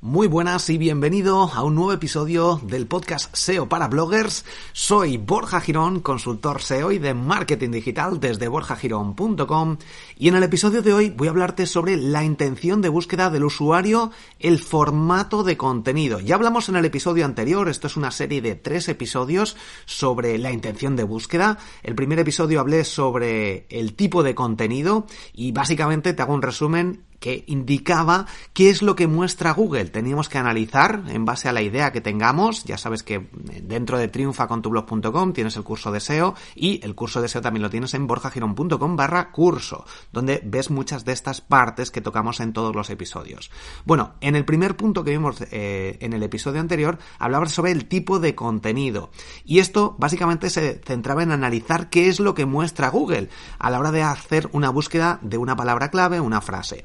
Muy buenas y bienvenido a un nuevo episodio del podcast SEO para bloggers. Soy Borja Girón, consultor SEO y de marketing digital desde borjagirón.com, y en el episodio de hoy voy a hablarte sobre la intención de búsqueda del usuario, el formato de contenido. Ya hablamos en el episodio anterior, esto es una serie de 3 episodios sobre la intención de búsqueda. El primer episodio hablé sobre el tipo de contenido y básicamente te hago un resumen que indicaba qué es lo que muestra Google. Teníamos que analizar en base a la idea que tengamos. Ya sabes que dentro de triunfacontublog.com tienes el curso de SEO, y el curso de SEO también lo tienes en borjagirón.com/curso, donde ves muchas de estas partes que tocamos en todos los episodios. Bueno, en el primer punto que vimos en el episodio anterior, hablaba sobre el tipo de contenido, y esto básicamente se centraba en analizar qué es lo que muestra Google a la hora de hacer una búsqueda de una palabra clave, una frase.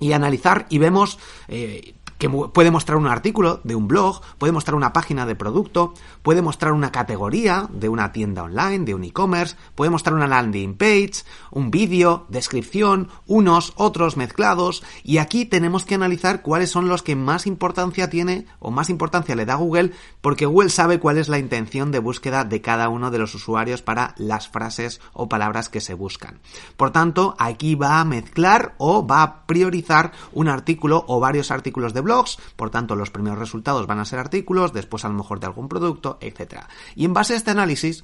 Y analizar, y vemos que puede mostrar un artículo de un blog, puede mostrar una página de producto, puede mostrar una categoría de una tienda online, de un e-commerce, puede mostrar una landing page, un vídeo, descripción, unos, otros mezclados, y aquí tenemos que analizar cuáles son los que más importancia tiene o más importancia le da a Google, porque Google sabe cuál es la intención de búsqueda de cada uno de los usuarios para las frases o palabras que se buscan. Por tanto, aquí va a mezclar o va a priorizar un artículo o varios artículos de blogs. Por tanto, los primeros resultados van a ser artículos, después a lo mejor de algún producto, etc. Y en base a este análisis,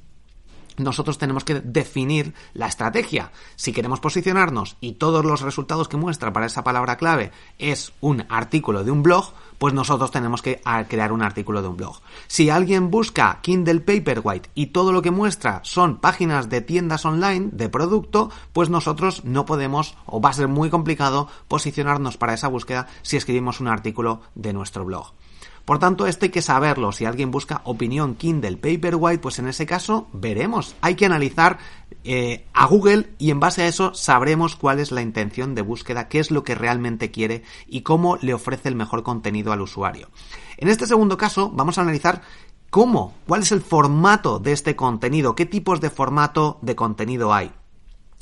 nosotros tenemos que definir la estrategia. Si queremos posicionarnos y todos los resultados que muestra para esa palabra clave es un artículo de un blog, pues nosotros tenemos que crear un artículo de un blog. Si alguien busca Kindle Paperwhite y todo lo que muestra son páginas de tiendas online de producto, pues nosotros no podemos, o va a ser muy complicado, posicionarnos para esa búsqueda si escribimos un artículo de nuestro blog. Por tanto, esto hay que saberlo. Si alguien busca opinión Kindle Paperwhite, pues en ese caso veremos. Hay que analizar a Google, y en base a eso sabremos cuál es la intención de búsqueda, qué es lo que realmente quiere y cómo le ofrece el mejor contenido al usuario. En este segundo caso vamos a analizar cuál es el formato de este contenido, qué tipos de formato de contenido hay.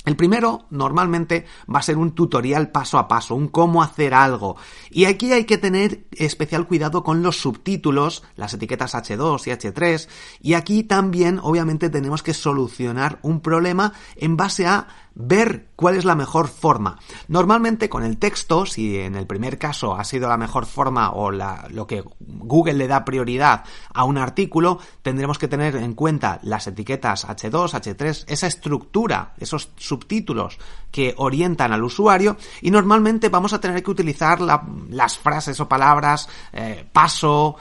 El primero normalmente va a ser un tutorial paso a paso, un cómo hacer algo. Y aquí hay que tener especial cuidado con los subtítulos, las etiquetas H2 y H3. Y aquí también, obviamente, tenemos que solucionar un problema en base a ver cuál es la mejor forma. Normalmente con el texto, si en el primer caso ha sido la mejor forma o lo que Google le da prioridad a un artículo, tendremos que tener en cuenta las etiquetas H2, H3, esa estructura, esos subtítulos que orientan al usuario, y normalmente vamos a tener que utilizar las frases o palabras paso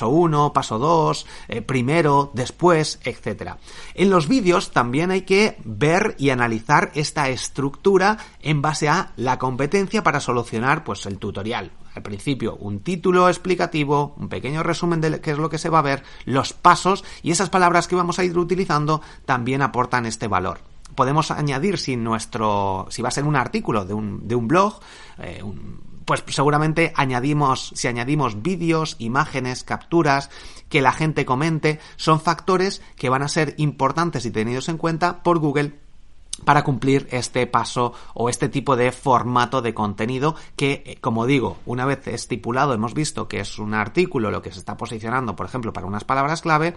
1, paso 2, primero, después, etc. En los vídeos también hay que ver y analizar esta estructura en base a la competencia para solucionar pues el tutorial. Al principio un título explicativo, un pequeño resumen de qué es lo que se va a ver, los pasos, y esas palabras que vamos a ir utilizando también aportan este valor. Podemos añadir, si va a ser un artículo de un blog, pues seguramente si añadimos vídeos, imágenes, capturas, que la gente comente, son factores que van a ser importantes y tenidos en cuenta por Google para cumplir este paso o este tipo de formato de contenido que, como digo, una vez estipulado, hemos visto que es un artículo lo que se está posicionando, por ejemplo, para unas palabras clave.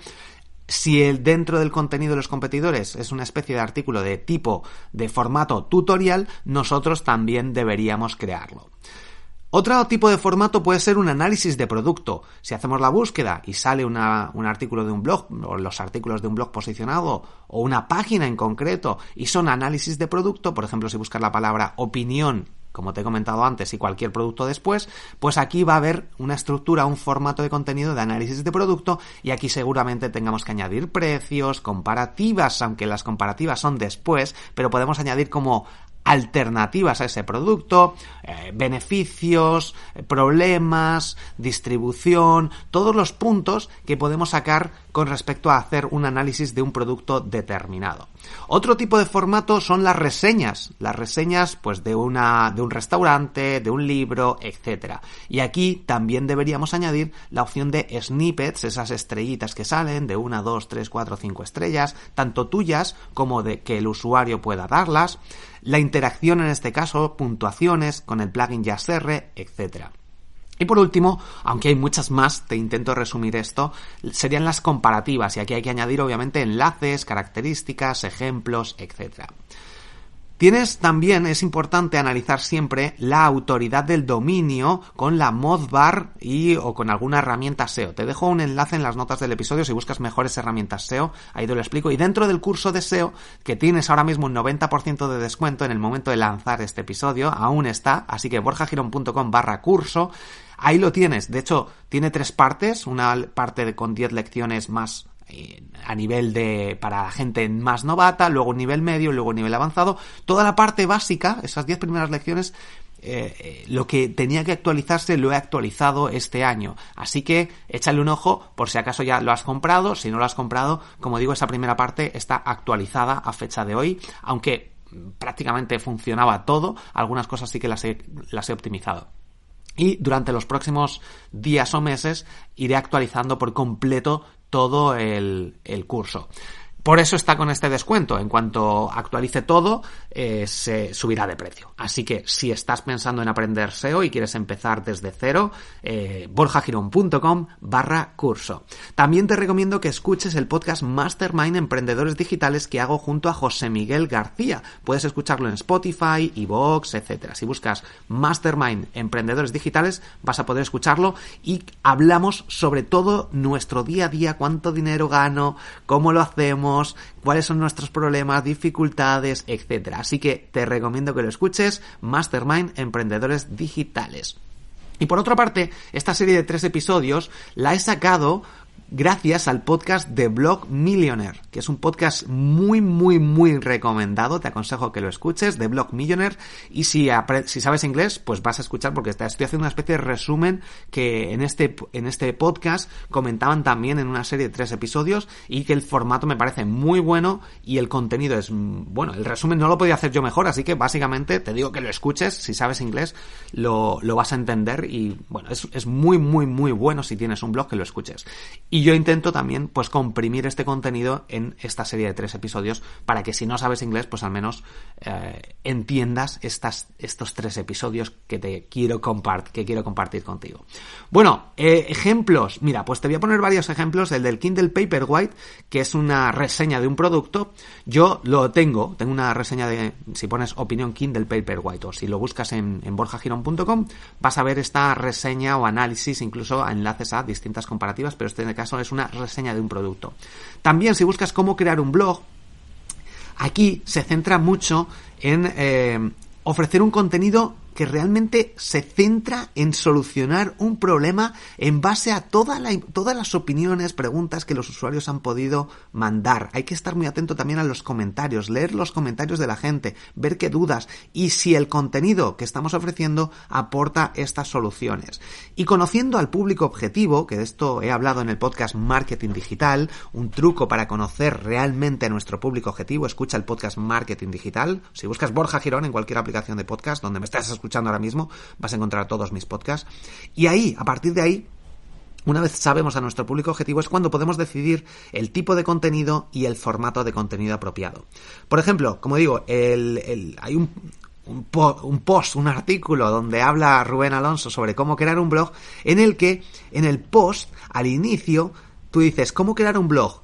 Si dentro del contenido de los competidores es una especie de artículo de tipo de formato tutorial, nosotros también deberíamos crearlo. Otro tipo de formato puede ser un análisis de producto. Si hacemos la búsqueda y sale un artículo de un blog, o los artículos de un blog posicionado, o una página en concreto, y son análisis de producto, por ejemplo, si buscas la palabra opinión, como te he comentado antes, y cualquier producto después, pues aquí va a haber una estructura, un formato de contenido de análisis de producto, y aquí seguramente tengamos que añadir precios, comparativas, aunque las comparativas son después, pero podemos añadir como alternativas a ese producto, beneficios, problemas, distribución, todos los puntos que podemos sacar con respecto a hacer un análisis de un producto determinado. Otro tipo de formato son las reseñas pues de un restaurante, de un libro, etc. Y aquí también deberíamos añadir la opción de snippets, esas estrellitas que salen de 1, 2, 3, 4, 5 estrellas, tanto tuyas como de que el usuario pueda darlas, la interacción en este caso, puntuaciones con el plugin Yaserre, etc. Y por último, aunque hay muchas más, te intento resumir esto, serían las comparativas, y aquí hay que añadir obviamente enlaces, características, ejemplos, etc. Tienes también, es importante analizar siempre la autoridad del dominio con la Modbar o con alguna herramienta SEO. Te dejo un enlace en las notas del episodio si buscas mejores herramientas SEO, ahí te lo explico. Y dentro del curso de SEO, que tienes ahora mismo un 90% de descuento en el momento de lanzar este episodio, aún está, así que borjagiron.com/curso, ahí lo tienes. De hecho, tiene 3 partes, una parte con 10 lecciones más a nivel para gente más novata, luego un nivel medio, luego un nivel avanzado. Toda la parte básica, esas 10 primeras lecciones, lo que tenía que actualizarse lo he actualizado este año, así que échale un ojo por si acaso ya lo has comprado. Si no lo has comprado, como digo, esa primera parte está actualizada a fecha de hoy, aunque prácticamente funcionaba todo, algunas cosas sí que las he optimizado. Y durante los próximos días o meses iré actualizando por completo todo el curso. Por eso está con este descuento. En cuanto actualice todo, se subirá de precio. Así que si estás pensando en aprender SEO y quieres empezar desde cero, borjagiron.com/curso. También te recomiendo que escuches el podcast Mastermind Emprendedores Digitales que hago junto a José Miguel García. Puedes escucharlo en Spotify, iVoox, etc. Si buscas Mastermind Emprendedores Digitales, vas a poder escucharlo y hablamos sobre todo nuestro día a día, cuánto dinero gano, cómo lo hacemos, cuáles son nuestros problemas, dificultades, etcétera. Así que te recomiendo que lo escuches, Mastermind Emprendedores Digitales. Y por otra parte, esta serie de 3 episodios la he sacado gracias al podcast The Blog Millionaire, que es un podcast muy, muy, muy recomendado. Te aconsejo que lo escuches, The Blog Millionaire. Y si sabes inglés, pues vas a escuchar, porque estoy haciendo una especie de resumen que en este podcast comentaban también en una serie de 3 episodios, y que el formato me parece muy bueno y el contenido es bueno. El resumen no lo podía hacer yo mejor, así que básicamente te digo que lo escuches. Si sabes inglés lo vas a entender, y bueno, es muy, muy, muy bueno si tienes un blog que lo escuches. Y yo intento también pues comprimir este contenido en esta serie de 3 episodios para que si no sabes inglés, pues al menos entiendas estos 3 episodios que quiero compartir contigo. Bueno, ejemplos. Mira, pues te voy a poner varios ejemplos. El del Kindle Paperwhite, que es una reseña de un producto. Yo lo tengo una reseña si pones opinión Kindle Paperwhite o si lo buscas en borjagiron.com, vas a ver esta reseña o análisis, incluso enlaces a distintas comparativas, pero en este caso es una reseña de un producto. También si buscas cómo crear un blog, aquí se centra mucho en ofrecer un contenido que realmente se centra en solucionar un problema en base a todas las opiniones, preguntas que los usuarios han podido mandar. Hay que estar muy atento también a los comentarios, leer los comentarios de la gente, ver qué dudas y si el contenido que estamos ofreciendo aporta estas soluciones. Y conociendo al público objetivo, que de esto he hablado en el podcast Marketing Digital, un truco para conocer realmente a nuestro público objetivo, escucha el podcast Marketing Digital. Si buscas Borja Girón en cualquier aplicación de podcast donde me estás escuchando ahora mismo, vas a encontrar todos mis podcasts. Y ahí, a partir de ahí, una vez sabemos a nuestro público objetivo, es cuando podemos decidir el tipo de contenido y el formato de contenido apropiado. Por ejemplo, como digo, hay un post, un artículo donde habla Rubén Alonso sobre cómo crear un blog, en el que en el post, al inicio, tú dices, ¿cómo crear un blog?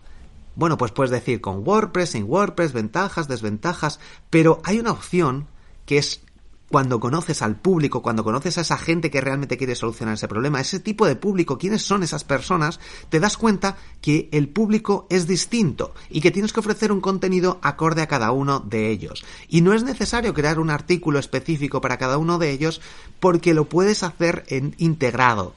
Bueno, pues puedes decir con WordPress, sin WordPress, ventajas, desventajas, pero hay una opción que es cuando conoces al público, cuando conoces a esa gente que realmente quiere solucionar ese problema, ese tipo de público, quiénes son esas personas, te das cuenta que el público es distinto y que tienes que ofrecer un contenido acorde a cada uno de ellos. Y no es necesario crear un artículo específico para cada uno de ellos, porque lo puedes hacer integrado.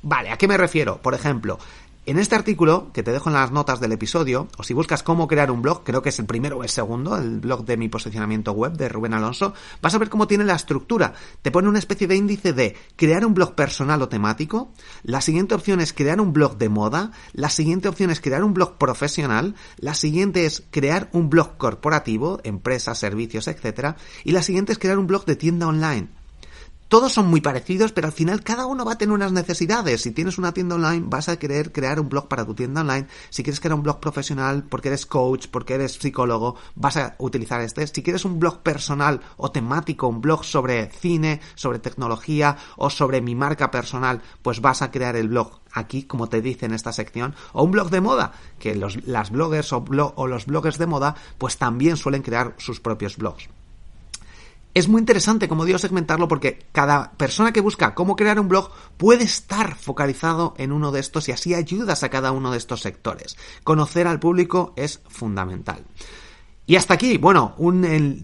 Vale, ¿a qué me refiero? Por ejemplo, en este artículo, que te dejo en las notas del episodio, o si buscas cómo crear un blog, creo que es el primero o el segundo, el blog de mi posicionamiento web de Rubén Alonso, vas a ver cómo tiene la estructura. Te pone una especie de índice de crear un blog personal o temático, la siguiente opción es crear un blog de moda, la siguiente opción es crear un blog profesional, la siguiente es crear un blog corporativo, empresas, servicios, etc. Y la siguiente es crear un blog de tienda online. Todos son muy parecidos, pero al final cada uno va a tener unas necesidades. Si tienes una tienda online, vas a querer crear un blog para tu tienda online. Si quieres crear un blog profesional porque eres coach, porque eres psicólogo, vas a utilizar este. Si quieres un blog personal o temático, un blog sobre cine, sobre tecnología o sobre mi marca personal, pues vas a crear el blog aquí, como te dice en esta sección. O un blog de moda, que las bloggers o los bloggers de moda, pues también suelen crear sus propios blogs. Es muy interesante, como digo, segmentarlo porque cada persona que busca cómo crear un blog puede estar focalizado en uno de estos y así ayudas a cada uno de estos sectores. Conocer al público es fundamental. Y hasta aquí, bueno,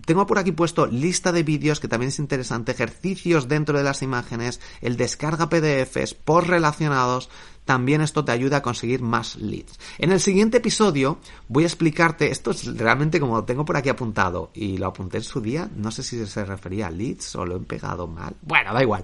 tengo por aquí puesto lista de vídeos que también es interesante, ejercicios dentro de las imágenes, el descarga PDFs, post relacionados. También esto te ayuda a conseguir más leads. En el siguiente episodio voy a explicarte, esto es realmente como lo tengo por aquí apuntado y lo apunté en su día, no sé si se refería a leads o lo he pegado mal. Bueno, da igual.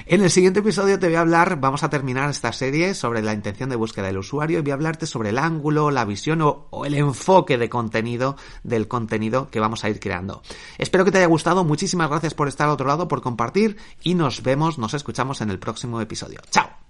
En el siguiente episodio te voy a hablar, vamos a terminar esta serie sobre la intención de búsqueda del usuario y voy a hablarte sobre el ángulo, la visión o el enfoque de contenido del contenido que vamos a ir creando. Espero que te haya gustado, muchísimas gracias por estar al otro lado, por compartir y nos escuchamos en el próximo episodio. ¡Chao!